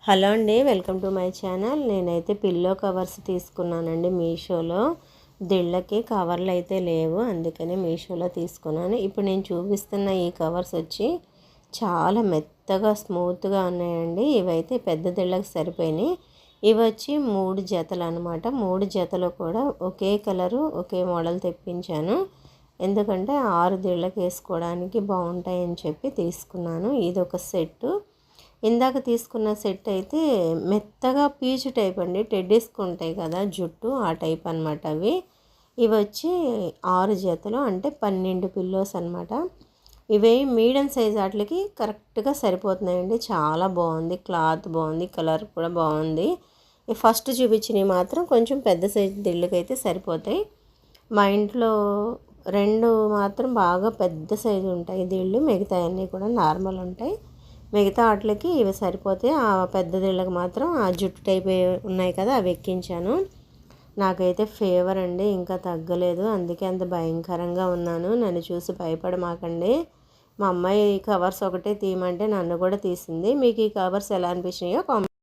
Hello అండి, welcome to my channel. నేనైతే pillow covers తీసుకున్నానండి మీషోలో. దిళ్ళకి కవర్లు అయితే లేవు, అందుకనే మీషోలో తీసుకున్నాను. ఇప్పుడు నేను చూపిస్తున్న ఈ కవర్స్ వచ్చి చాలా మెత్తగా స్మూత్గా ఉన్నాయండి. ఇవైతే పెద్ద దిళ్ళకి సరిపోయినాయి. ఇవి వచ్చి 3 జతలు అనమాట. 3 జతలు కూడా ఒకే కలరు ఒకే మోడల్ తెప్పించాను. ఎందుకంటే 6 దిళ్ళకి వేసుకోవడానికి బాగుంటాయని చెప్పి తీసుకున్నాను. ఇది ఒక సెట్టు. ఇందాక తీసుకున్న సెట్ అయితే మెత్తగా పీచు టైప్ అండి, టెడ్డీస్కి ఉంటాయి కదా జుట్టు, ఆ టైప్ అనమాట అవి. ఇవి వచ్చి 6 జతలు అంటే 12 పిల్లోస్ అనమాట. ఇవి మీడియం సైజ్ వాటికి కరెక్ట్గా సరిపోతున్నాయండి. చాలా బాగుంది, క్లాత్ బాగుంది, కలర్ కూడా బాగుంది. ఫస్ట్ చూపించినవి మాత్రం కొంచెం పెద్ద సైజు దిళ్ళకైతే సరిపోతాయి. మా ఇంట్లో 2 మాత్రం బాగా పెద్ద సైజు ఉంటాయి దిళ్ళు, మిగతా అన్నీ కూడా నార్మల్ ఉంటాయి. మిగతా వాటికి ఇవి సరిపోతే ఆ పెద్ద దిళ్ళకి మాత్రం ఆ జుట్టు టైప్ ఉన్నాయి కదా అవి ఎక్కించాను. నాకైతే ఫీవర్ అండి, ఇంకా తగ్గలేదు, అందుకే అంత భయంకరంగా ఉన్నాను. నన్ను చూసి భయపడమాకండి. మా అమ్మాయి కవర్స్ ఒకటే తీయమంటే నన్ను కూడా తీసింది. మీకు ఈ కవర్స్ ఎలా అనిపించినాయో కామెంట్